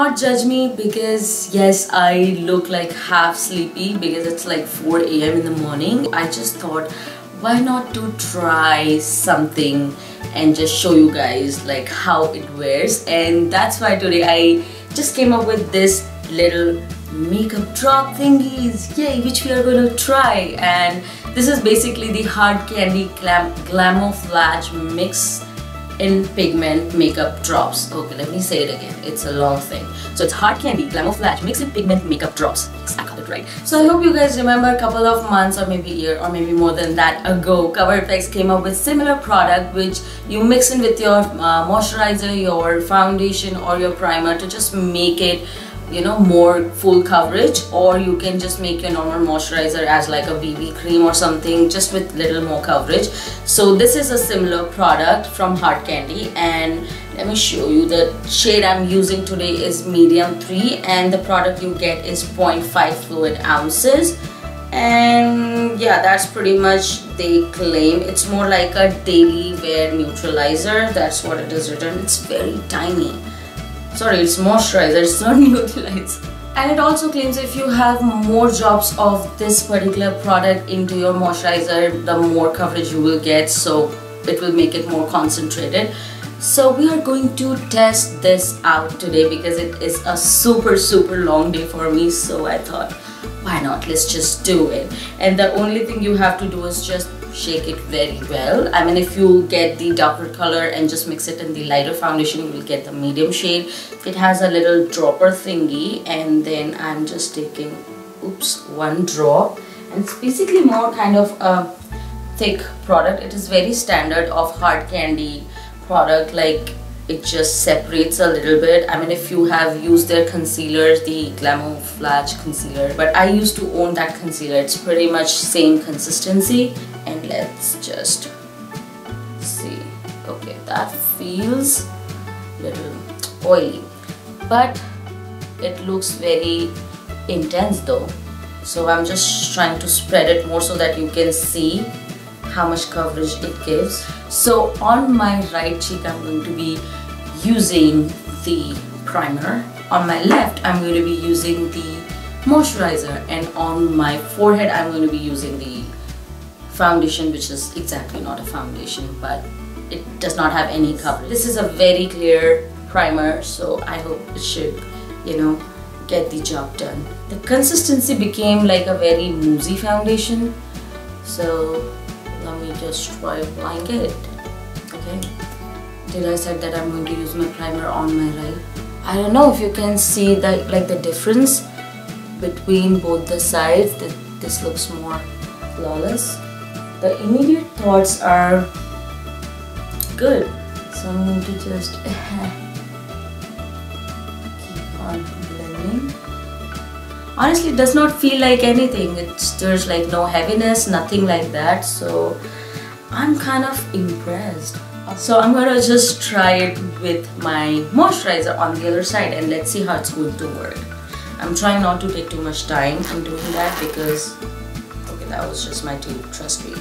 not judge me because yes, I look like half sleepy because it's like 4 a.m. in the morning. I just thought, why not to try something and just show you guys like how it wears, and that's why today I just came up with this little makeup drop thingies, yay, which we are going to try. And this is basically the Hard Candy Glamouflage Mix in Pigment Makeup Drops. Okay, let me say it again, it's a long thing. So it's Hard Candy Glamouflage Mix in Pigment Makeup Drops. Yes, I got it right. So I hope you guys remember a couple of months or maybe a year or maybe more than that ago, Cover FX came up with similar product which you mix in with your moisturizer, your foundation or your primer to just make it, you know, more full coverage, or you can just make your normal moisturizer as like a BB cream or something just with little more coverage. So this is a similar product from Hard Candy, and let me show you. The shade I'm using today is medium 3 and the product you get is 0.5 fluid ounces. And yeah, that's pretty much, they claim it's more like a daily wear neutralizer. That's what it is written. It's very tiny. Sorry, it's moisturizer, it's not neutralizer. And it also claims if you have more drops of this particular product into your moisturizer, the more coverage you will get, so it will make it more concentrated. So we are going to test this out today because it is a super long day for me, so I thought, why not, let's just do it. And the only thing you have to do is just shake it very well. I mean, if you get the darker color and just mix it in the lighter foundation, you will get the medium shade. It has a little dropper thingy, and then I'm just taking, oops, one drop, and it's basically more kind of a thick product. It is very standard of Hard Candy product, like it just separates a little bit. I mean, if you have used their concealers, the Glamouflage concealer, but I used to own that concealer, it's pretty much same consistency. And let's just see. Okay, that feels a little oily, but it looks very intense though. So I'm just trying to spread it more so that you can see how much coverage it gives. So on my right cheek I'm going to be using the primer. On my left I'm going to be using the moisturizer, and on my forehead I'm going to be using the foundation, which is exactly not a foundation, but it does not have any coverage. This is a very clear primer, so I hope it should, you know, get the job done. The consistency became like a very moussey foundation, so let me just try applying it. Okay, did I said that I'm going to use my primer on my right? I don't know if you can see that, like the difference between both the sides, that this looks more flawless. The immediate thoughts are good, so I'm going to just keep on blending. Honestly, it does not feel like anything. There's like no heaviness, nothing like that, so I'm kind of impressed. So I'm gonna just try it with my moisturizer on the other side, and let's see how it's going to work. I'm trying not to take too much time in doing that because that was just my tube, trust me.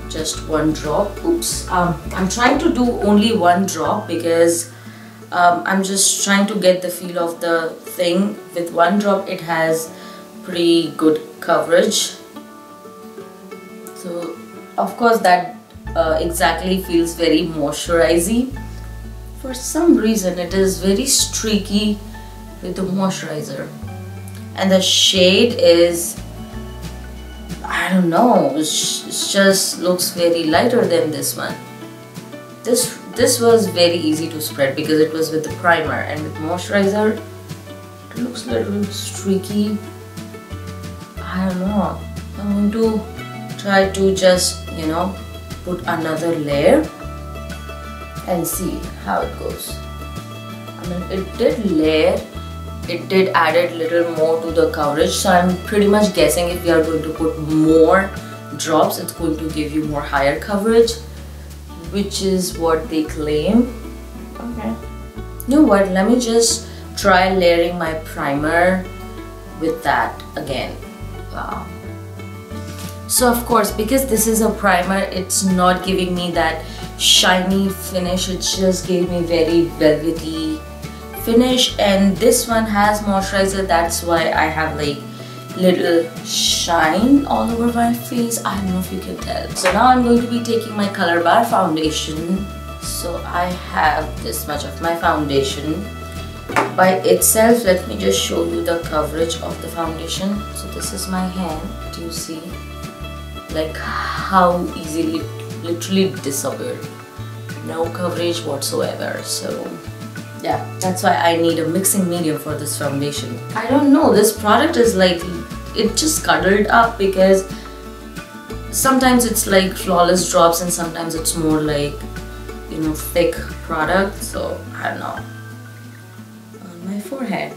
Just one drop. Oops. I'm trying to do only one drop because I'm just trying to get the feel of the thing. With one drop it has pretty good coverage. So of course that exactly feels very moisturizing. For some reason it is very streaky with the moisturizer. And the shade is, I don't know, it just looks very lighter than this one. This was very easy to spread because it was with the primer, and with moisturizer it looks a little streaky. I don't know. I'm going to try to just, you know, put another layer and see how it goes. I mean, it did layer. It did added little more to the coverage, so I'm pretty much guessing if we are going to put more drops, it's going to give you more higher coverage, which is what they claim. Okay. You know what? Let me just try layering my primer with that again. Wow. So of course, because this is a primer, it's not giving me that shiny finish. It just gave me very velvety finish, and this one has moisturizer. That's why I have like little shine all over my face. I don't know if you can tell. So now I'm going to be taking my Color Bar foundation. So I have this much of my foundation by itself. Let me just show you the coverage of the foundation. So this is my hand. Do you see like how easily it literally disappeared? No coverage whatsoever. So yeah, that's why I need a mixing medium for this foundation. I don't know, this product is like, it just cuddled up, because sometimes it's like flawless drops and sometimes it's more like, you know, thick product. So I don't know. On my forehead.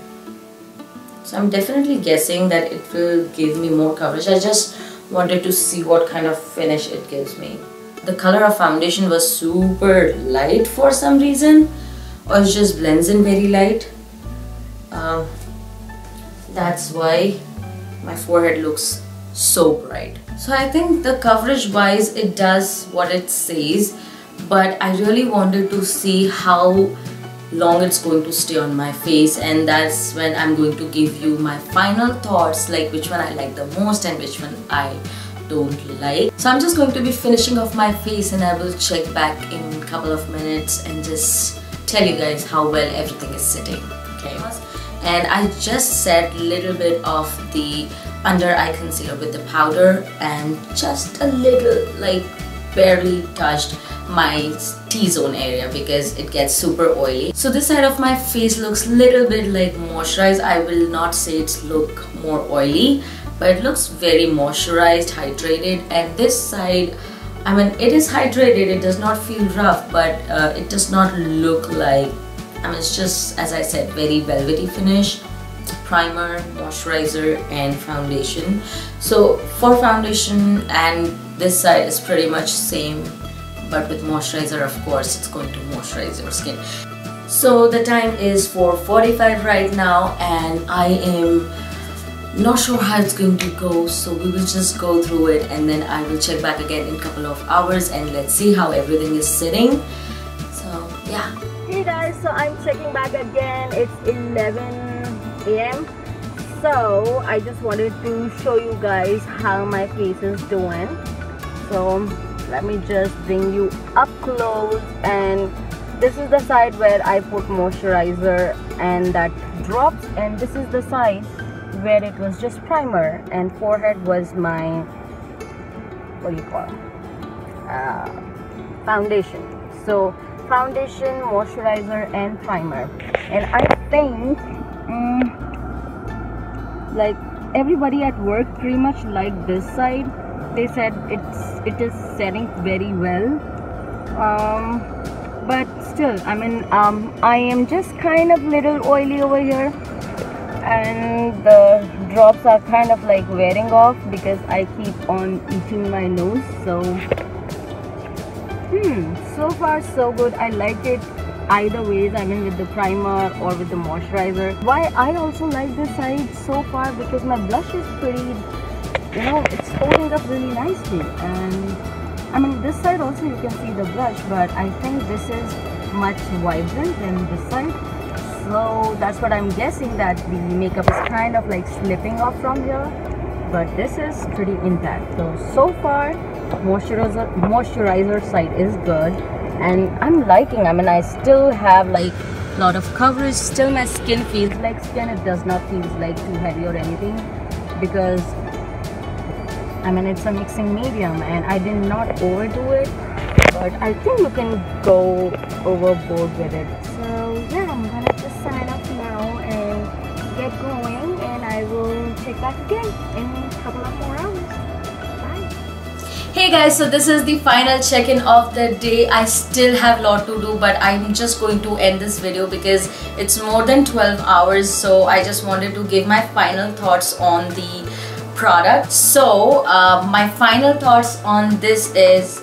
So I'm definitely guessing that it will give me more coverage. I just wanted to see what kind of finish it gives me. The color of foundation was super light for some reason, or it just blends in very light. That's why my forehead looks so bright. So I think the coverage wise it does what it says, but I really wanted to see how long it's going to stay on my face, and that's when I'm going to give you my final thoughts, like which one I like the most and which one I don't like. So I'm just going to be finishing off my face, and I will check back in a couple of minutes and just tell you guys how well everything is sitting. Okay, and I just set a little bit of the under eye concealer with the powder, and just a little, like barely touched my T-zone area because it gets super oily. So this side of my face looks a little bit like moisturized. I will not say it's look more oily, but it looks very moisturized, hydrated. And this side, I mean, it is hydrated, it does not feel rough, but it does not look like, I mean, it's just, as I said, very velvety finish. Primer, moisturizer and foundation. So for foundation, and this side is pretty much same, but with moisturizer, of course, it's going to moisturize your skin. So the time is 4:45 right now, and I am not sure how it's going to go, so we will just go through it and then I will check back again in a couple of hours, and let's see how everything is sitting. So yeah. Hey guys, so I'm checking back again. It's 11 AM. So I just wanted to show you guys how my face is doing. So let me just bring you up close, and this is the side where I put moisturizer and that drops, and this is the side where it was just primer, and forehead was my, what do you call it, foundation. So foundation, moisturizer and primer. And I think like everybody at work pretty much liked this side. They said it is setting very well, but still, I mean, I am just kind of little oily over here, and the drops are kind of like wearing off because I keep on eating my nose. So so far so good. I like it either ways, I mean with the primer or with the moisturizer. Why I also like this side so far, because my blush is pretty, you know, it's holding up really nicely. And I mean this side also you can see the blush, but I think this is much vibrant than this side. So that's what I'm guessing, that the makeup is kind of like slipping off from here, but this is pretty intact. So far moisturizer side is good, and I'm liking, I mean I still have like a lot of coverage. Still my skin feels like skin, it does not feel like too heavy or anything, because I mean it's a mixing medium and I did not overdo it, but I think you can go overboard with it. So yeah, I'm gonna just sign up now and get going, and I will check back again in a couple of more hours. Hey guys, so this is the final check-in of the day. I still have a lot to do, but I'm just going to end this video because it's more than 12 hours. So I just wanted to give my final thoughts on the product. So my final thoughts on this is,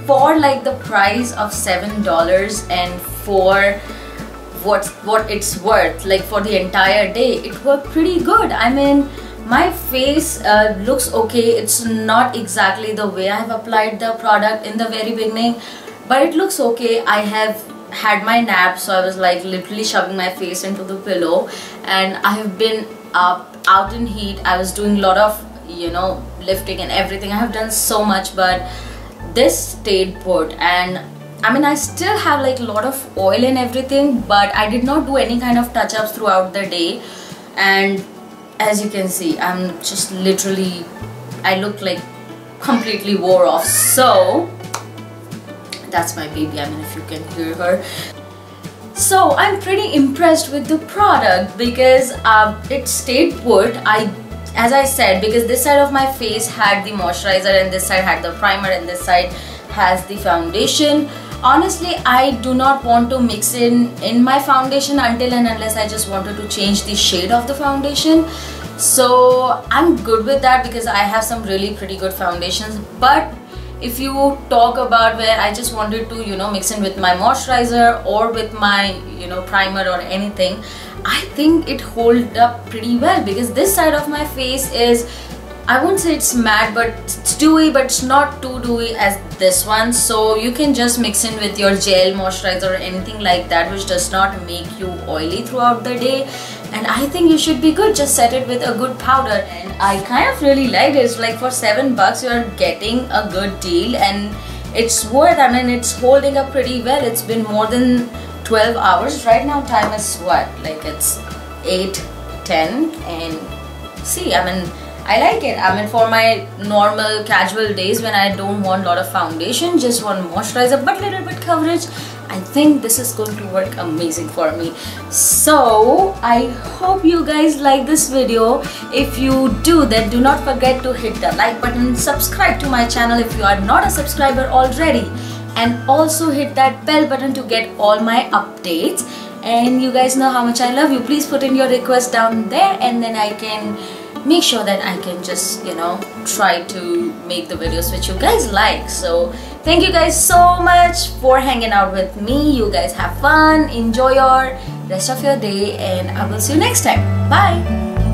for like the price of $7 and for what it's worth, like for the entire day, it worked pretty good. I mean, my face looks okay. It's not exactly the way I have applied the product in the very beginning, but it looks okay. I have had my nap, so I was like literally shoving my face into the pillow, and I have been out in heat. I was doing a lot of, you know, lifting and everything. I have done so much, but this stayed put. And I mean, I still have like a lot of oil and everything, but I did not do any kind of touch-ups throughout the day. And as you can see, I'm just literally, I look like completely wore off. So that's my baby, I mean, if you can hear her. So I'm pretty impressed with the product because it stayed put. As I said, because this side of my face had the moisturizer and this side had the primer and this side has the foundation. Honestly, I do not want to mix in my foundation until and unless I just wanted to change the shade of the foundation. So I'm good with that because I have some really pretty good foundations. But if you talk about where I just wanted to, you know, mix in with my moisturizer or with my, you know, primer or anything, I think it holds up pretty well because this side of my face is, I won't say it's matte, but it's dewy, but it's not too dewy as this one. So you can just mix in with your gel moisturizer or anything like that, which does not make you oily throughout the day. And I think you should be good. Just set it with a good powder. And I kind of really like it. It's like for $7 you are getting a good deal, and it's worth. I mean, it's holding up pretty well. It's been more than 12 hours. Right now time is what? Like it's 8:10, and see, I mean, I like it. I mean, for my normal casual days when I don't want a lot of foundation, just want moisturizer but little bit coverage, I think this is going to work amazing for me. So I hope you guys like this video. If you do, then do not forget to hit the like button, subscribe to my channel if you are not a subscriber already, and also hit that bell button to get all my updates. And you guys know how much I love you. Please put in your request down there, and then I can make sure that I can just, you know, try to make the videos which you guys like. So thank you guys so much for hanging out with me. You guys have fun, enjoy your rest of your day, and I will see you next time. Bye.